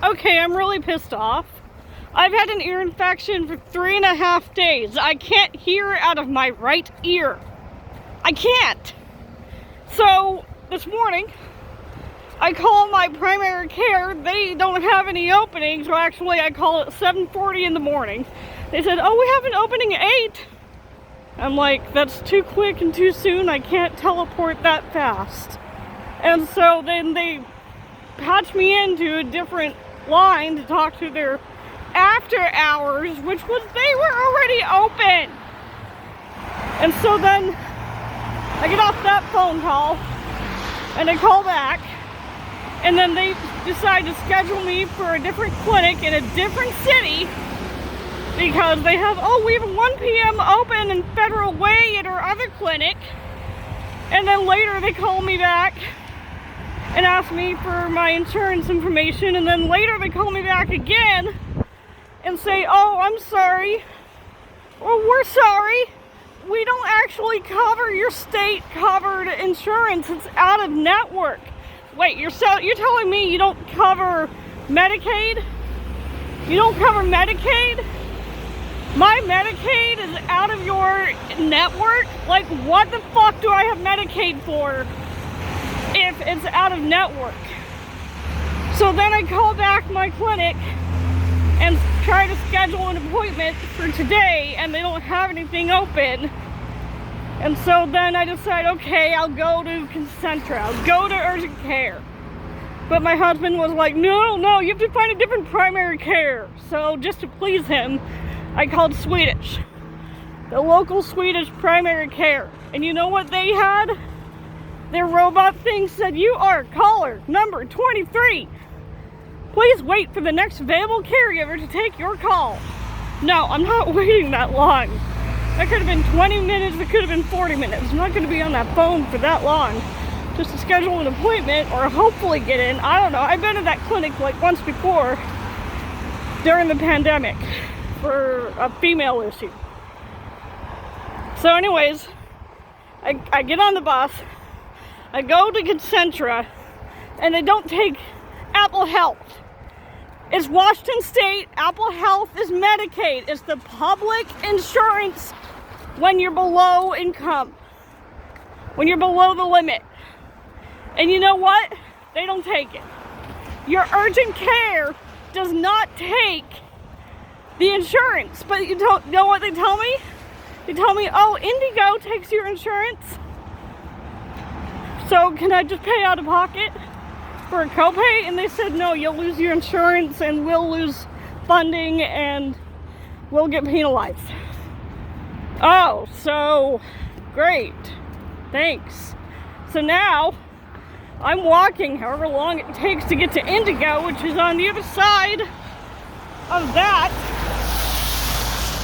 Okay, I'm really pissed off. I've had an ear infection for 3.5 days. I can't hear out of my right ear. I can't. So this morning, I call my primary care. They don't have any openings. Well, actually, I call at 7:40 in the morning. They said, oh, we have an opening at 8. I'm like, that's too quick and too soon. I can't teleport that fast. And so then they patched me into a different line to talk to their after hours, which was they were already open. And so then I get off that phone call and I call back, and then they decide to schedule me for a different clinic in a different city because they have, oh, we have a 1 p.m. open in Federal Way at our other clinic. And then later they call me back and ask me for my insurance information, and then later they call me back again and say, oh, I'm sorry, well, we're sorry, we don't actually cover your state covered insurance, it's out of network. Wait, you're telling me you don't cover Medicaid? You don't cover Medicaid? My Medicaid is out of your network? Like, what the fuck do I have Medicaid for if it's out of network? So then I call back my clinic and try to schedule an appointment for today, and they don't have anything open. And so then I decide, okay, I'll go to Concentra, I'll go to urgent care. But my husband was like, no, you have to find a different primary care. So just to please him, I called Swedish, the local Swedish primary care. And you know what they had? Their robot thing said, you are caller number 23. Please wait for the next available caregiver to take your call. No, I'm not waiting that long. That could have been 20 minutes, it could have been 40 minutes. I'm not going to be on that phone for that long just to schedule an appointment or hopefully get in. I don't know. I've been to that clinic like once before during the pandemic for a female issue. So anyways, I get on the bus, I go to Concentra, and they don't take Apple Health. It's Washington State, Apple Health is Medicaid. It's the public insurance when you're below income, when you're below the limit. And you know what? They don't take it. Your urgent care does not take the insurance, but you don't know what they tell me? They tell me, oh, Indigo takes your insurance. So can I just pay out of pocket for a copay? And they said, no, you'll lose your insurance and we'll lose funding and we'll get penalized. Oh, so great. Thanks. So now I'm walking however long it takes to get to Indigo, which is on the other side of that,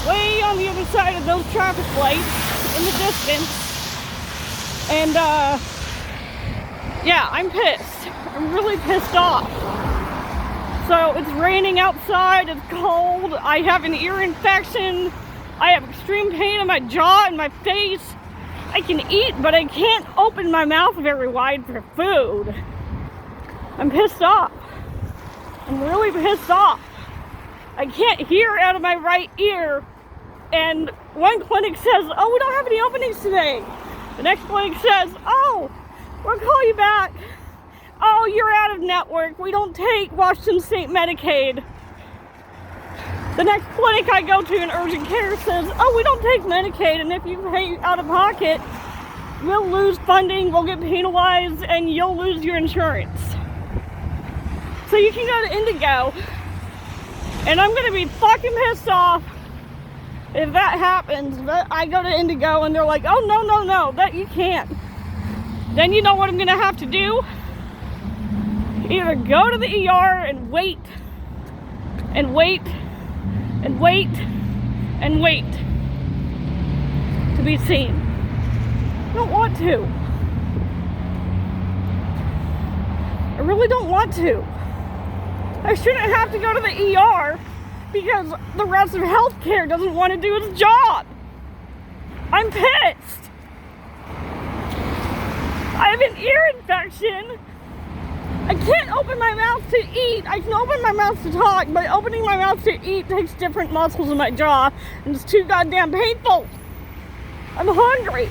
way on the other side of those traffic lights in the distance. And yeah, I'm pissed. I'm really pissed off. So it's raining outside, it's cold, I have an ear infection, I have extreme pain in my jaw and my face. I can eat, but I can't open my mouth very wide for food. I'm pissed off. I'm really pissed off. I can't hear out of my right ear. And one clinic says, oh, we don't have any openings today. The next clinic says, oh, we'll call you back. Oh, you're out of network. We don't take Washington State Medicaid. The next clinic I go to in urgent care says, oh, we don't take Medicaid, and if you pay out of pocket, we'll lose funding, we'll get penalized, and you'll lose your insurance. So you can go to Indigo, and I'm going to be fucking pissed off if that happens. But I go to Indigo, and they're like, oh, no, that you can't. Then you know what I'm going to have to do? Either go to the ER and wait, and wait, and wait, and wait to be seen. I don't want to. I really don't want to. I shouldn't have to go to the ER because the rest of healthcare doesn't want to do its job. I'm pissed. I have an ear infection I can't open my mouth to eat. I can open my mouth to talk, but opening my mouth to eat takes different muscles in my jaw, and it's too goddamn painful. I'm hungry.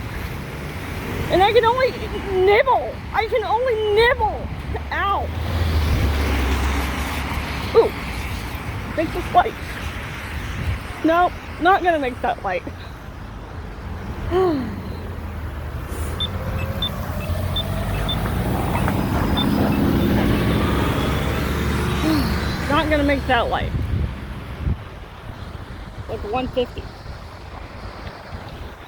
And I can only nibble. I can only nibble. Ow. Ooh. Make this light. Nope, not gonna make that light. Not gonna make that light. Like 150.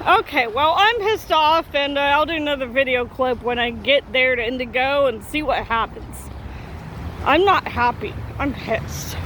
Okay, well, I'm pissed off, and I'll do another video clip when I get there to Indigo and see what happens. I'm not happy. I'm pissed.